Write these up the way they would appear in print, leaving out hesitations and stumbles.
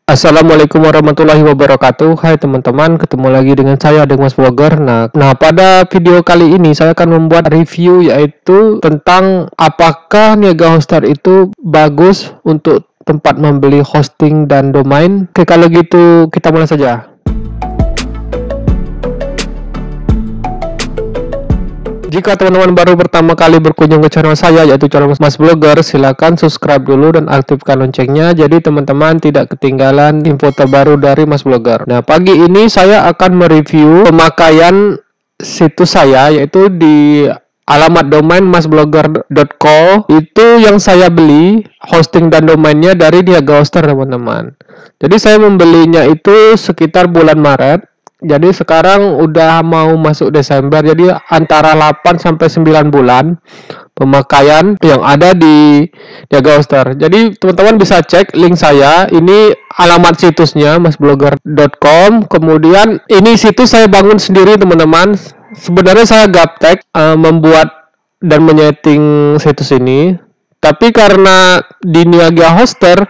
Assalamualaikum warahmatullahi wabarakatuh. Hai teman-teman, ketemu lagi dengan saya Mas Vlogger. Nah, pada video kali ini saya akan membuat review yaitu tentang apakah Niaga Hoster itu bagus untuk tempat membeli hosting dan domain. Oke, kalau gitu kita mulai saja. Jika teman-teman baru pertama kali berkunjung ke channel saya, yaitu channel Mas Vlogger, silakan subscribe dulu dan aktifkan loncengnya, jadi teman-teman tidak ketinggalan info terbaru dari Mas Vlogger. Nah, pagi ini saya akan mereview pemakaian situs saya, yaitu di alamat domain masblogger.co. Itu yang saya beli hosting dan domainnya dari Niaga Hoster, teman-teman. Jadi saya membelinya itu sekitar bulan Maret. Jadi sekarang udah mau masuk Desember, jadi antara 8 sampai 9 bulan pemakaian yang ada di Niaga Hoster. Jadi teman-teman bisa cek link saya, ini alamat situsnya masblogger.com. Kemudian ini situs saya bangun sendiri, teman-teman. Sebenarnya saya gaptek membuat dan menyeting situs ini, tapi karena di Niaga Hoster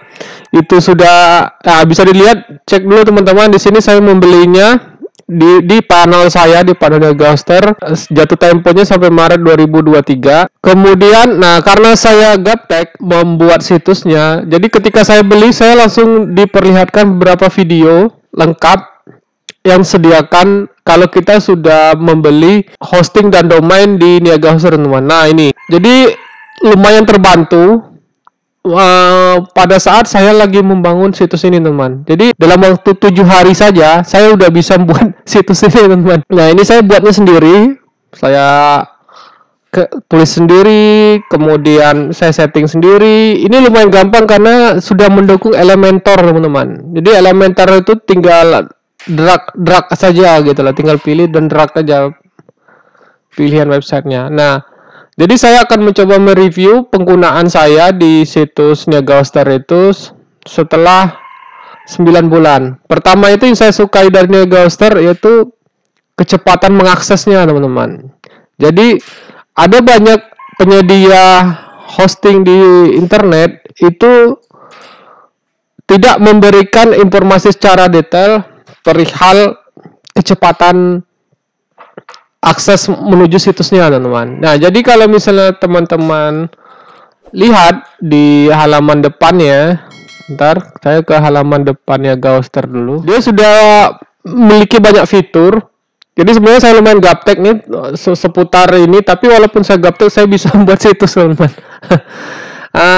itu sudah bisa dilihat, cek dulu teman-teman. Di sini saya membelinya di panel saya, di panel Niaga Hoster, jatuh temponya sampai Maret 2023. Kemudian karena saya gaptek membuat situsnya, jadi ketika saya beli saya langsung diperlihatkan beberapa video lengkap yang sediakan kalau kita sudah membeli hosting dan domain di Niaga Hoster, teman-teman. Nah, ini jadi lumayan terbantu pada saat saya lagi membangun situs ini, teman-teman. Jadi dalam waktu 7 hari saja saya udah bisa buat situs ini, teman-teman. Nah, ini saya buatnya sendiri, saya tulis sendiri, kemudian saya setting sendiri. Ini lumayan gampang karena sudah mendukung Elementor, teman-teman. Jadi Elementor itu tinggal drag saja gitu lah, tinggal pilih dan drag aja pilihan websitenya. Nah, jadi saya akan mencoba mereview penggunaan saya di situs Niaga Hoster itu setelah 9 bulan. Pertama itu yang saya sukai dari Niaga Hoster yaitu kecepatan mengaksesnya, teman-teman. Jadi ada banyak penyedia hosting di internet itu tidak memberikan informasi secara detail perihal kecepatan akses menuju situsnya, teman-teman. Nah, jadi kalau misalnya teman-teman lihat di halaman depannya, ntar saya ke halaman depannya Niaga Hoster dulu. Dia sudah memiliki banyak fitur. Jadi sebenarnya saya lumayan gaptek nih seputar ini, tapi walaupun saya gaptek saya bisa membuat situs, teman-teman.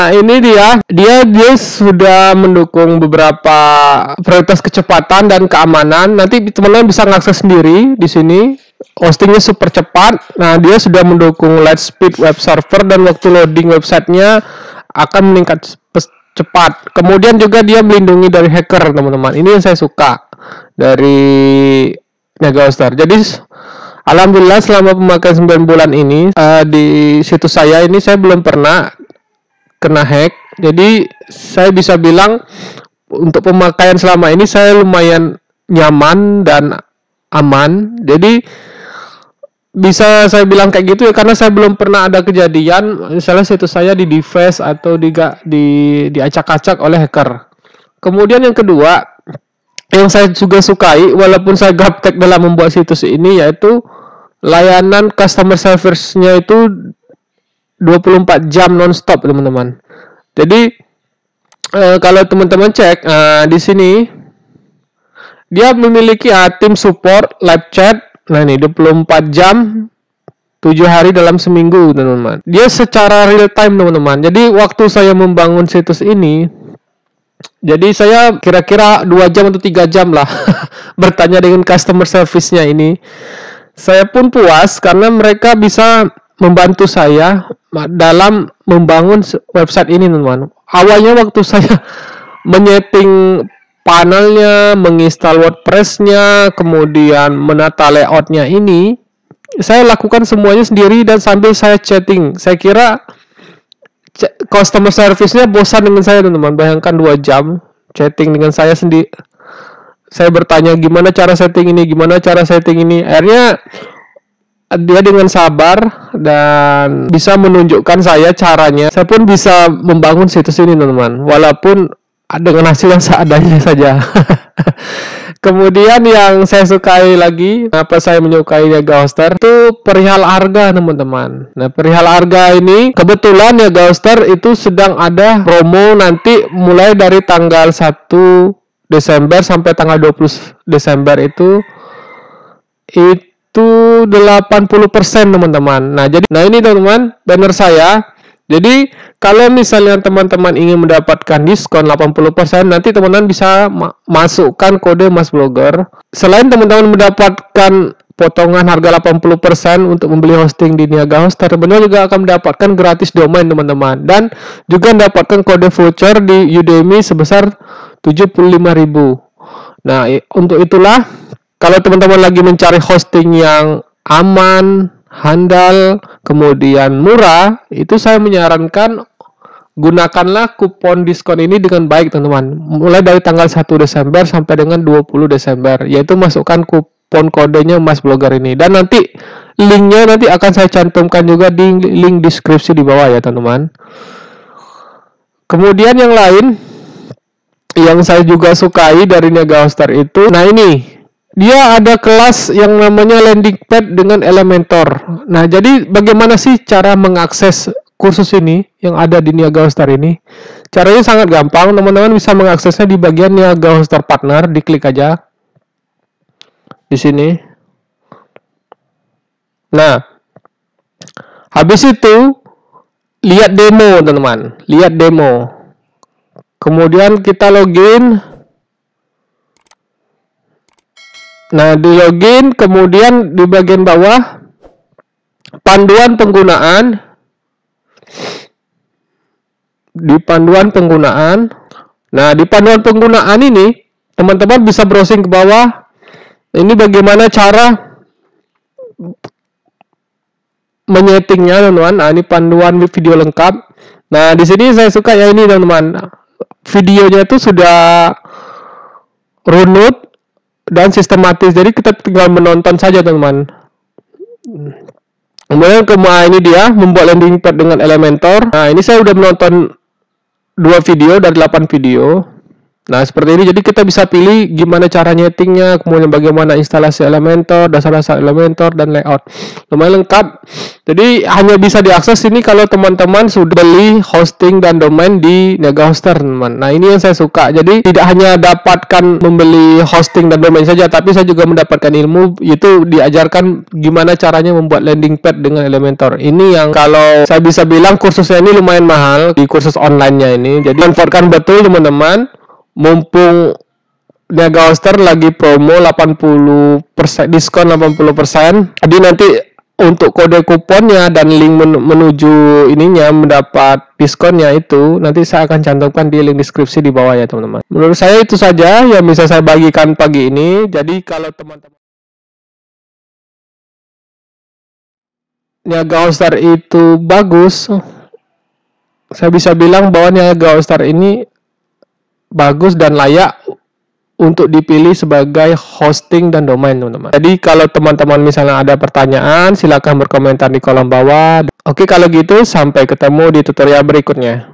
Ini dia sudah mendukung beberapa prioritas kecepatan dan keamanan. Nanti teman-teman bisa mengakses sendiri di sini. Hostingnya super cepat. Nah, dia sudah mendukung light speed web server dan waktu loading websitenya akan meningkat cepat. Kemudian juga dia melindungi dari hacker, teman-teman. Ini yang saya suka dari Niaga Hoster. Jadi alhamdulillah selama pemakaian 9 bulan ini di situs saya ini saya belum pernah kena hack. Jadi saya bisa bilang untuk pemakaian selama ini saya lumayan nyaman dan aman. Jadi bisa saya bilang kayak gitu ya karena saya belum pernah ada kejadian misalnya situs saya di device atau diacak-acak oleh hacker. Kemudian yang kedua yang saya juga sukai walaupun saya gaptek dalam membuat situs ini yaitu layanan customer service-nya itu 24 jam non-stop, teman-teman. Jadi kalau teman-teman cek di sini dia memiliki tim support, live chat. Nah, ini 24 jam 7 hari dalam seminggu, teman-teman. Dia secara real time, teman-teman. Jadi waktu saya membangun situs ini, jadi saya kira-kira 2 jam atau 3 jam lah bertanya dengan customer service-nya ini. Saya pun puas karena mereka bisa membantu saya dalam membangun website ini, teman-teman. Awalnya waktu saya menyeting panelnya, menginstal WordPress-nya, kemudian menata layout-nya ini, saya lakukan semuanya sendiri dan sambil saya chatting. Saya kira customer service-nya bosan dengan saya, teman-teman. Bayangkan 2 jam chatting dengan saya sendiri. Saya bertanya gimana cara setting ini, gimana cara setting ini. Akhirnya dia dengan sabar dan bisa menunjukkan saya caranya. Saya pun bisa membangun situs ini, teman-teman. Walaupun dengan hasil yang seadanya saja. Kemudian yang saya sukai lagi, apa saya menyukai Niaga Hoster itu perihal harga, teman-teman. Nah, perihal harga ini kebetulan Niaga Hoster itu sedang ada promo nanti mulai dari tanggal 1 Desember sampai tanggal 20 Desember itu 80%, teman-teman. Nah, ini teman-teman banner saya. Jadi kalau misalnya teman-teman ingin mendapatkan diskon 80%, nanti teman-teman bisa masukkan kode Mas Blogger. Selain teman-teman mendapatkan potongan harga 80% untuk membeli hosting di Niaga Hoster, teman-teman juga akan mendapatkan gratis domain, teman-teman. Dan juga mendapatkan kode voucher di Udemy sebesar 75.000. Nah, untuk itulah kalau teman-teman lagi mencari hosting yang aman, handal, kemudian murah, itu saya menyarankan gunakanlah kupon diskon ini dengan baik, teman-teman. Mulai dari tanggal 1 Desember sampai dengan 20 Desember, yaitu masukkan kupon kodenya Mas Blogger ini. Dan nanti linknya nanti akan saya cantumkan juga di link deskripsi di bawah ya, teman-teman. Kemudian yang lain yang saya juga sukai dari Niaga Hoster itu, nah ini dia ada kelas yang namanya landing pad dengan Elementor. Nah, jadi bagaimana sih cara mengakses kursus ini yang ada di Niaga Hoster ini? Caranya sangat gampang, teman-teman bisa mengaksesnya di bagian Niaga Hoster Partner, diklik aja di sini. Nah, habis itu lihat demo, teman-teman. Lihat demo. Kemudian kita login. Nah, di login, kemudian di bagian bawah panduan penggunaan. Di panduan penggunaan. Nah, di panduan penggunaan ini teman-teman bisa browsing ke bawah. Ini bagaimana cara menyetingnya, teman-teman. Nah, ini panduan video lengkap. Nah, di sini saya suka ya ini, teman-teman. Videonya itu sudah runut dan sistematis, jadi kita tinggal menonton saja, teman-teman. Kemudian ini dia membuat landing pad dengan Elementor. Nah, ini saya udah menonton 2 video dari 8 video. Nah, seperti ini. Jadi kita bisa pilih gimana cara nyetingnya, kemudian bagaimana instalasi Elementor, dasar-dasar Elementor, dan layout. Lumayan lengkap. Jadi hanya bisa diakses ini kalau teman-teman sudah beli hosting dan domain di Niaga Hoster, teman. Nah, ini yang saya suka. Jadi tidak hanya dapatkan membeli hosting dan domain saja, tapi saya juga mendapatkan ilmu, yaitu diajarkan gimana caranya membuat landing pad dengan Elementor. Ini yang kalau saya bisa bilang kursusnya ini lumayan mahal di kursus online-nya ini. Jadi manfaatkan betul, teman-teman. Mumpung Niaga Hoster lagi promo 80%, diskon 80%. Jadi nanti untuk kode kuponnya dan link menuju ininya mendapat diskonnya itu nanti saya akan cantumkan di link deskripsi di bawah ya, teman-teman. Menurut saya itu saja yang bisa saya bagikan pagi ini. Jadi kalau teman-teman Niaga Hoster itu bagus, saya bisa bilang bahwa Niaga Hoster ini bagus dan layak untuk dipilih sebagai hosting dan domain, teman-teman. Jadi kalau teman-teman misalnya ada pertanyaan, silakan berkomentar di kolom bawah. Oke, kalau gitu sampai ketemu di tutorial berikutnya.